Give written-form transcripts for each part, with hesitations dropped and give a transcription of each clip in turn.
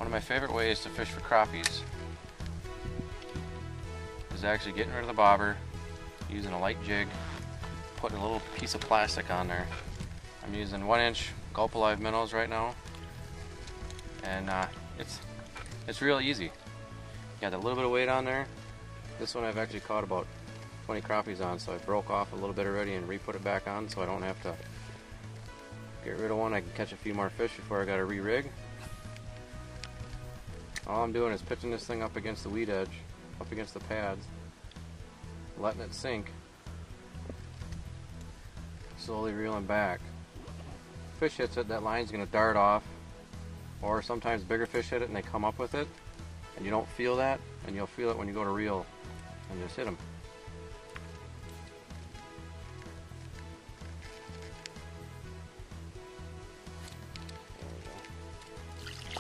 of my favorite ways to fish for crappies is actually getting rid of the bobber, using a light jig, putting a little piece of plastic on there. I'm using 1-inch Gulp Alive minnows right now, and it's real easy. Got a little bit of weight on there. This one I've actually caught about 20 crappies on, so I broke off a little bit already and re-put it back on so I don't have to get rid of one. I can catch a few more fish before I got to re-rig. All I'm doing is pitching this thing up against the weed edge, up against the pads, letting it sink, slowly reeling back. Fish hits it, that line's going to dart off, or sometimes bigger fish hit it and they come up with it, and you don't feel that, and you'll feel it when you go to reel and just hit them.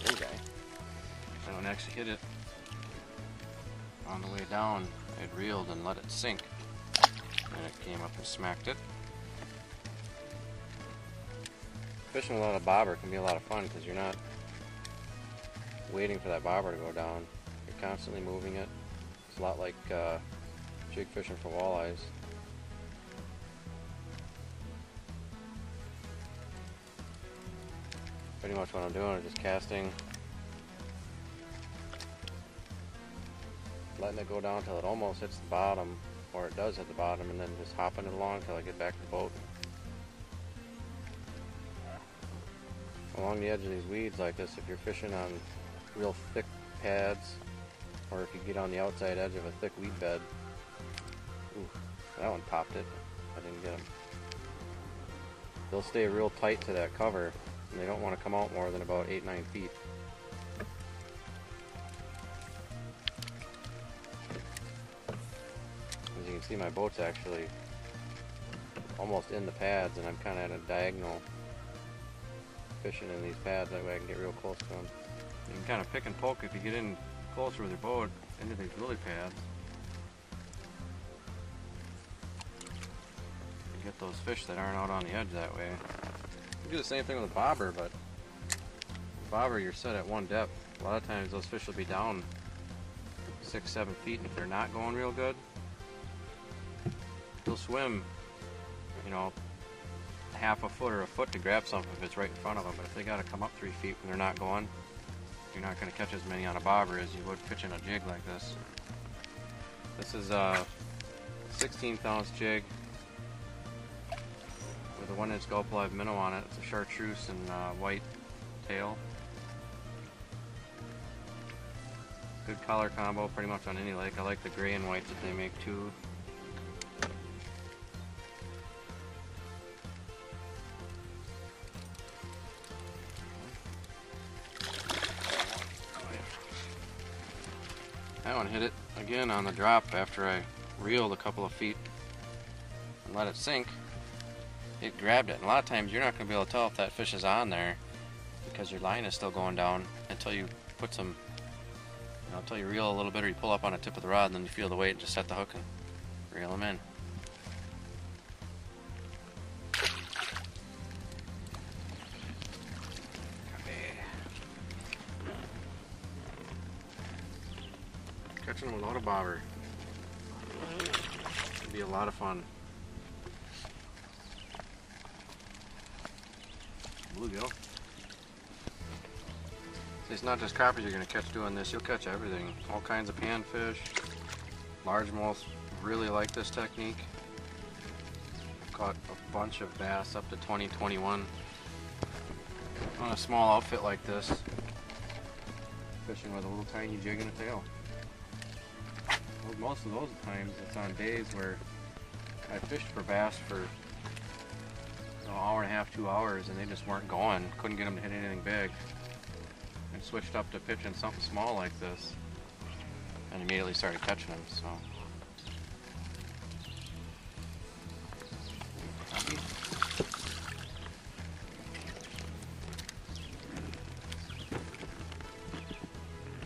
There we go. I don't actually hit it on the way down. It reeled and let it sink, and it came up and smacked it. Fishing without a bobber can be a lot of fun because you're not waiting for that bobber to go down. You're constantly moving it. It's a lot like jig fishing for walleyes. Pretty much what I'm doing is just casting, letting it go down till it almost hits the bottom, or it does hit the bottom, and then just hopping it along till I get back to the boat. Along the edge of these weeds like this, if you're fishing on real thick pads, or if you get on the outside edge of a thick weed bed, ooh, that one popped it. I didn't get them. They'll stay real tight to that cover, and they don't want to come out more than about 8-9 feet. As you can see, my boat's actually almost in the pads, and I'm kind of at a diagonal fishing in these pads. That way I can get real close to them. You can kind of pick and poke if you get in closer with your boat into these lily pads. You get those fish that aren't out on the edge that way. You do the same thing with a bobber, but with bobber you're set at one depth. A lot of times those fish will be down 6-7 feet, and if they're not going real good, they'll swim, you know, half a foot or a foot to grab something if it's right in front of them. But if they got to come up 3 feet when they're not going, you're not going to catch as many on a bobber as you would pitching a jig like this. This is a 16th ounce jig with a 1-inch Gulp Alive minnow on it. It's a chartreuse and white tail. Good color combo pretty much on any lake. I like the gray and white that they make too. That one hit it again on the drop after I reeled a couple of feet and let it sink. It grabbed it, and a lot of times you're not going to be able to tell if that fish is on there because your line is still going down until you put some, you know, until you reel a little bit or you pull up on the tip of the rod, and then you feel the weight and just set the hook and reel them in. Catching them without a bobber would be a lot of fun. Bluegill. So it's not just crappie you're going to catch doing this, you'll catch everything. All kinds of panfish, largemouths really like this technique. Caught a bunch of bass up to 20, 21 on a small outfit like this, fishing with a little tiny jig and a tail. Most of those times it's on days where I fished for bass for an hour and a half, 2 hours, and they just weren't going. Couldn't get them to hit anything big. And switched up to pitching something small like this, and immediately started catching them. So.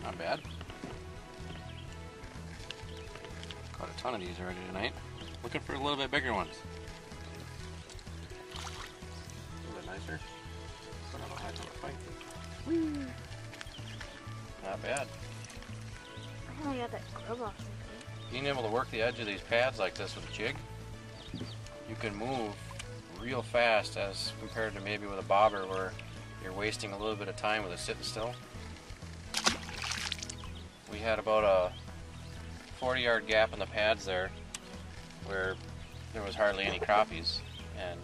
Not bad. Caught a ton of these already tonight. Looking for a little bit bigger ones. A little bit nicer. Put on a high on the fight. Whee! not bad. I only got that grub off. Being able to work the edge of these pads like this with a jig, you can move real fast as compared to maybe with a bobber where you're wasting a little bit of time with it sitting still. We had about a 40-yard gap in the pads there where there was hardly any crappies, and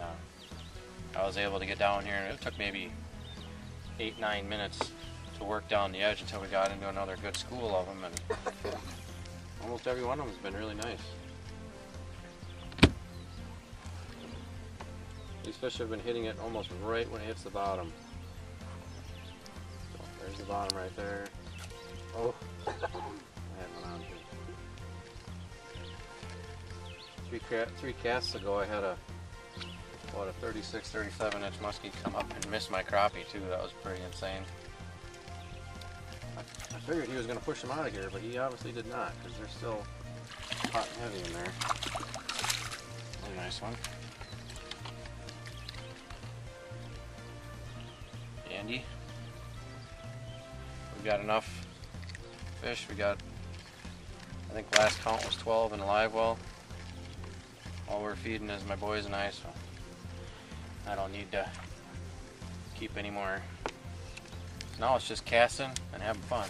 I was able to get down here, and it took maybe 8-9 minutes to work down the edge until we got into another good school of them, and almost every one of them has been really nice. These fish have been hitting it almost right when it hits the bottom. So there's the bottom right there. Oh, I had one on too. Three casts ago I had about a 36, 37 inch muskie come up and miss my crappie too. That was pretty insane. I figured he was going to push them out of here, but he obviously did not, because they're still hot and heavy in there. Really nice one. Andy. We've got enough fish. We got, I think last count was 12 in the live well. All we're feeding is my boys and I, so I don't need to keep any more. So now it's just casting and having fun.